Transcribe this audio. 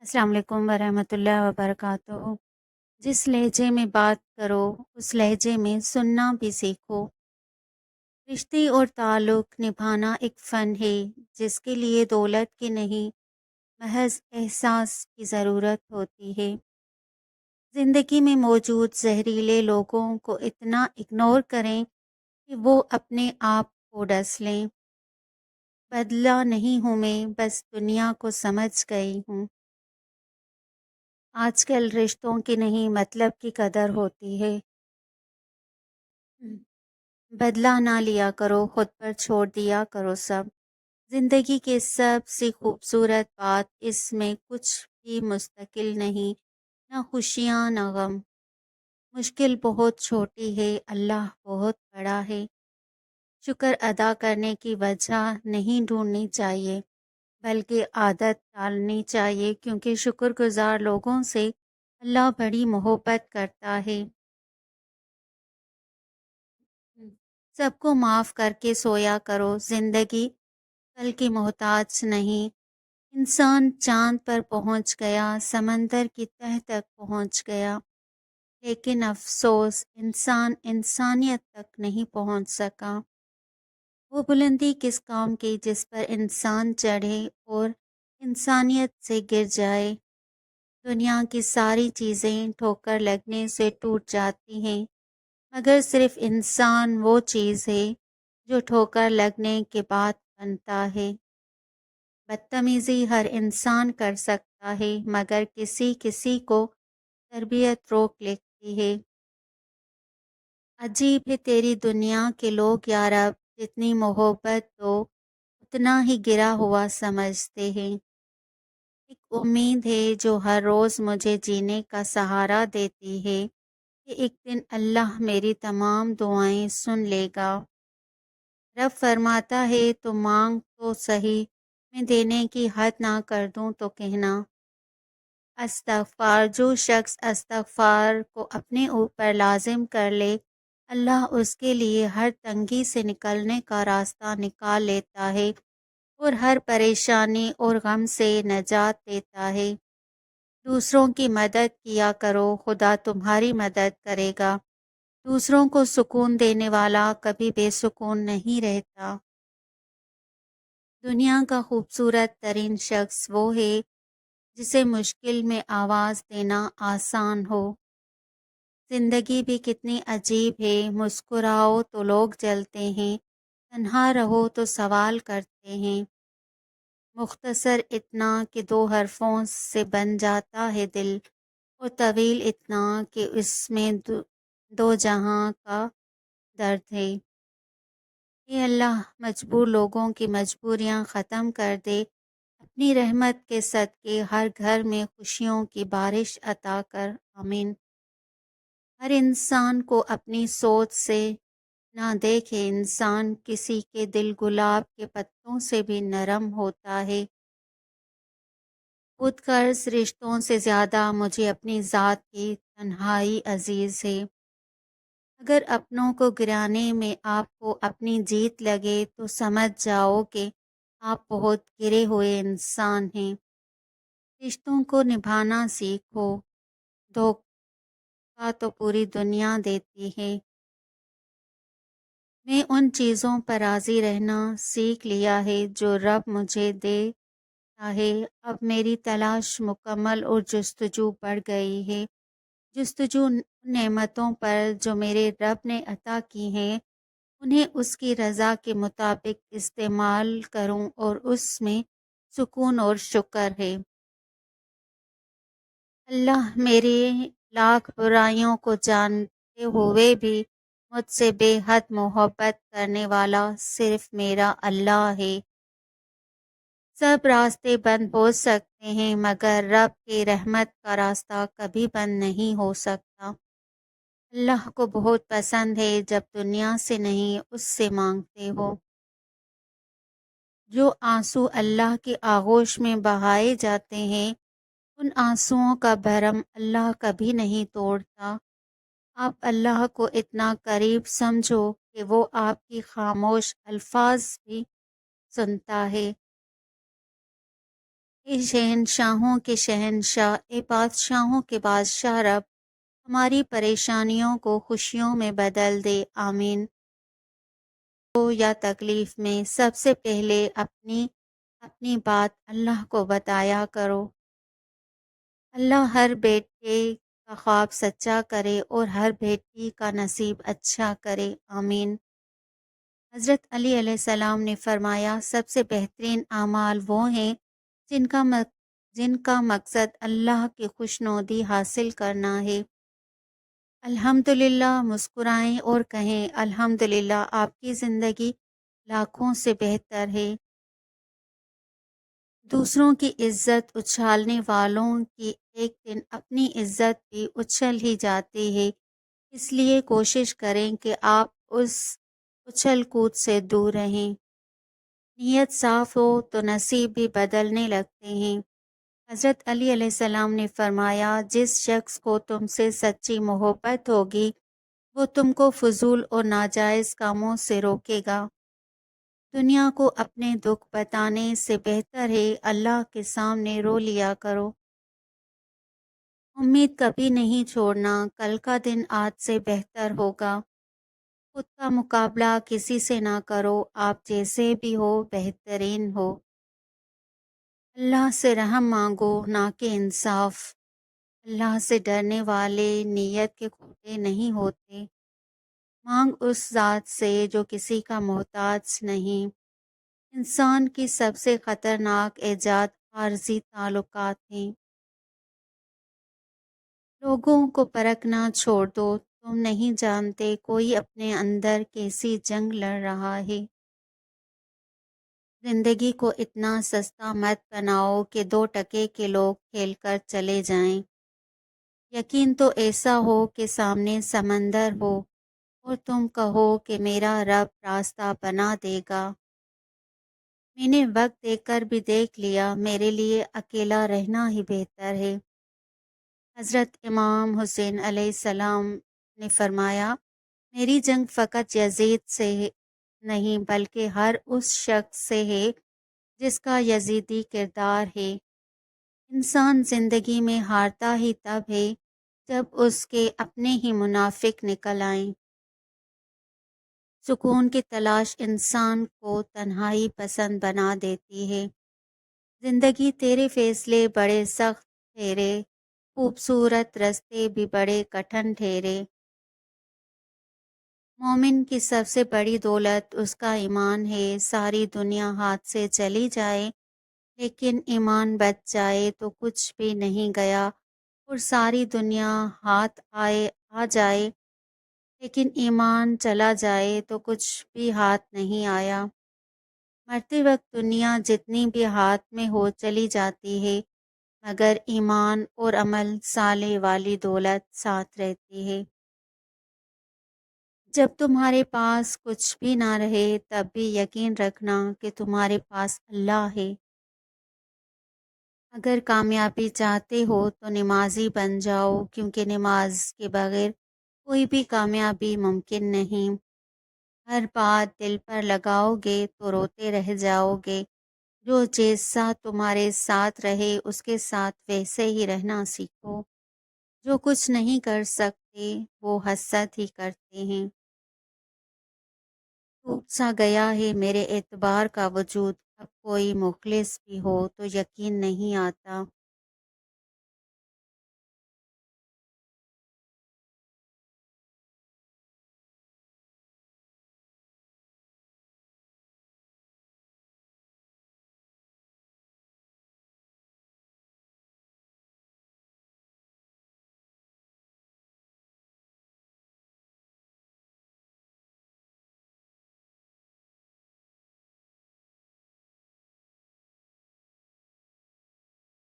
अस्सलाम वालेकुम वरहमतुल्लाहि वबरकातुहू। जिस लहजे में बात करो उस लहजे में सुनना भी सीखो। रिश्ते और ताल्लुक़ निभाना एक फ़न है जिसके लिए दौलत की नहीं महज एहसास की ज़रूरत होती है। ज़िंदगी में मौजूद जहरीले लोगों को इतना इग्नोर करें कि वो अपने आप को डस लें। बदला नहीं हूँ मैं, बस दुनिया को समझ गई हूँ। आजकल रिश्तों की नहीं मतलब की कदर होती है। बदला ना लिया करो, खुद पर छोड़ दिया करो सब। जिंदगी की सबसे खूबसूरत बात इसमें कुछ भी मुस्तकिल नहीं, ना खुशियाँ ना गम। मुश्किल बहुत छोटी है, अल्लाह बहुत बड़ा है। शुक्र अदा करने की वजह नहीं ढूंढनी चाहिए, बल्कि आदत डालनी चाहिए, क्योंकि शुक्रगुजार लोगों से अल्लाह बड़ी मोहब्बत करता है। सबको माफ़ करके सोया करो, जिंदगी कल की मोहताज नहीं। इंसान चांद पर पहुंच गया, समंदर की तह तक पहुंच गया, लेकिन अफसोस इंसान इंसानियत तक नहीं पहुंच सका। वो बुलंदी किस काम की जिस पर इंसान चढ़े और इंसानियत से गिर जाए। दुनिया की सारी चीज़ें ठोकर लगने से टूट जाती हैं, मगर सिर्फ इंसान वो चीज़ है जो ठोकर लगने के बाद बनता है। बदतमीजी हर इंसान कर सकता है, मगर किसी किसी को तरबियत रोक लेती है। अजीब है तेरी दुनिया के लोग यार, अब जितनी मोहब्बत तो उतना ही गिरा हुआ समझते हैं। एक उम्मीद है जो हर रोज़ मुझे जीने का सहारा देती है कि एक दिन अल्लाह मेरी तमाम दुआएं सुन लेगा। रब फरमाता है तो मांग तो सही, मैं देने की हद ना कर दूं तो कहना। अस्तगफार, जो शख्स अस्तगफार को अपने ऊपर लाजिम कर ले, अल्लाह उसके लिए हर तंगी से निकलने का रास्ता निकाल लेता है और हर परेशानी और गम से नजात देता है। दूसरों की मदद किया करो, खुदा तुम्हारी मदद करेगा। दूसरों को सुकून देने वाला कभी बेसुकून नहीं रहता। दुनिया का खूबसूरत तरीन शख्स वो है जिसे मुश्किल में आवाज़ देना आसान हो। जिंदगी भी कितनी अजीब है, मुस्कुराओ तो लोग जलते हैं, तन्हा रहो तो सवाल करते हैं। मुख्तसर इतना कि दो हरफों से बन जाता है दिल, और तवील इतना कि इसमें दो जहां का दर्द है। ये अल्लाह मजबूर लोगों की मजबूरियां ख़त्म कर दे। अपनी रहमत के सदके हर घर में खुशियों की बारिश अता कर, आमीन। हर इंसान को अपनी सोच से ना देखे इंसान, किसी के दिल गुलाब के पत्तों से भी नरम होता है। उत्कर्ष रिश्तों से ज़्यादा मुझे अपनी ज़ात की तन्हाई अजीज़ है। अगर अपनों को गिराने में आपको अपनी जीत लगे तो समझ जाओ कि आप बहुत गिरे हुए इंसान हैं। रिश्तों को निभाना सीखो, धोखा तो पूरी दुनिया देती है। मैं उन चीज़ों पर राज़ी रहना सीख लिया है जो रब मुझे देता है। अब मेरी तलाश मुकम्मल और जुस्तजू बढ़ गई है। जुस्तजू उन नेमतों पर जो मेरे रब ने अता की हैं, उन्हें उसकी रज़ा के मुताबिक इस्तेमाल करूं, और उसमें सुकून और शुक्र है। अल्लाह मेरी लाख बुराइयों को जानते हुए भी मुझसे बेहद मोहब्बत करने वाला सिर्फ मेरा अल्लाह है। सब रास्ते बंद हो सकते हैं, मगर रब के रहमत का रास्ता कभी बंद नहीं हो सकता। अल्लाह को बहुत पसंद है जब दुनिया से नहीं उससे मांगते हो। जो आंसू अल्लाह की आगोश में बहाए जाते हैं, उन आंसुओं का भरम अल्लाह कभी नहीं तोड़ता। आप अल्लाह को इतना करीब समझो कि वो आपकी खामोश अल्फाज भी सुनता है। اے شہنشاہوں کے شہنشاہ، اے بادشاہوں کے بادشاہ رب، ہماری پریشانیوں کو خوشیوں میں بدل دے، آمین۔ ہو یا تکلیف میں سب سے پہلے اپنی اپنی بات اللہ کو بتایا کرو۔ اللہ ہر بیٹے کا خواب سچا کرے اور ہر بیٹی کا نصیب اچھا کرے، آمین۔ حضرت علی علیہ السلام نے فرمایا، سب سے بہترین اعمال وہ ہیں جن کا مقصد اللہ کی خوشنودی حاصل کرنا ہے۔ الحمدللہ مسکرائیں اور کہیں، الحمدللہ آپ کی زندگی لاکھوں سے بہتر ہے۔ دوسروں کی عزت اچھالنے والوں کی ایک دن اپنی عزت بھی اچھل ہی جاتی ہے، اس لیے کوشش کریں کہ آپ اس اچھل کود سے دور رہیں۔ نیت صاف ہو تو نصیب بھی بدلنے لگتے ہیں۔ حضرت علی علیہ السلام نے فرمایا، جس شخص کو تم سے سچی محبت ہوگی وہ تم کو فضول اور ناجائز کاموں سے روکے گا۔ دنیا کو اپنے دکھ بتانے سے بہتر ہے اللہ کے سامنے رو لیا کرو۔ امید کبھی نہیں چھوڑنا، کل کا دن آج سے بہتر ہوگا۔ خود کا مقابلہ کسی سے نہ کرو، آپ جیسے بھی ہو بہترین ہو۔ اللہ سے رحم مانگو نہ کہ انصاف۔ اللہ سے ڈرنے والے نیت کے کھوٹے نہیں ہوتے۔ مانگ اس ذات سے جو کسی کا محتاج نہیں۔ انسان کی سب سے خطرناک ایجاد عارضی تعلقات ہیں۔ لوگوں کو پرکھنا چھوڑ دو، تم نہیں جانتے کوئی اپنے اندر کیسی جنگ لڑ رہا ہے۔ زندگی کو اتنا سستا مت بناؤ کہ 2 ٹکے کے لوگ کھیل کر چلے جائیں۔ یقین تو ایسا ہو کہ سامنے سمندر ہو اور تم کہو کہ میرا رب راستہ بنا دے گا۔ میں نے وقت دے کر بھی دیکھ لیا، میرے لیے اکیلا رہنا ہی بہتر ہے۔ حضرت امام حسین علیہ السلام نے فرمایا، میری جنگ فقط یزید سے نہیں بلکہ ہر اس شخص سے ہے جس کا یزیدی کردار ہے۔ انسان زندگی میں ہارتا ہی تب ہے جب اس کے اپنے ہی منافق نکل آئیں۔ سکون کی تلاش انسان کو تنہائی پسند بنا دیتی ہے۔ زندگی تیرے فیصلے بڑے سخت ٹھہرے، خوبصورت رستے بھی بڑے کٹھن ٹھہرے۔ مومن کی سب سے بڑی دولت اس کا ایمان ہے۔ ساری دنیا ہاتھ سے چلی جائے لیکن ایمان بچ جائے تو کچھ بھی نہیں گیا، اور ساری دنیا ہاتھ آ جائے لیکن ایمان چلا جائے تو کچھ بھی ہاتھ نہیں آیا۔ مرتے وقت دنیا جتنی بھی ہاتھ میں ہو چلی جاتی ہے مگر ایمان اور عمل صالح والی دولت ساتھ رہتی ہے۔ جب تمہارے پاس کچھ بھی نہ رہے تب بھی یقین رکھنا کہ تمہارے پاس اللہ ہے۔ اگر کامیابی چاہتے ہو تو نمازی بن جاؤ، کیونکہ نماز کے بغیر کوئی بھی کامیابی ممکن نہیں۔ ہر بات دل پر لگاؤ گے تو روتے رہ جاؤ گے۔ جو جیسا تمہارے ساتھ رہے اس کے ساتھ ویسے ہی رہنا سیکھو۔ جو کچھ نہیں کر سکتے وہ حسد ہی کرتے ہیں۔ ٹوٹ سا گیا ہے میرے اعتبار کا وجود، اب کوئی مخلص بھی ہو تو یقین نہیں آتا۔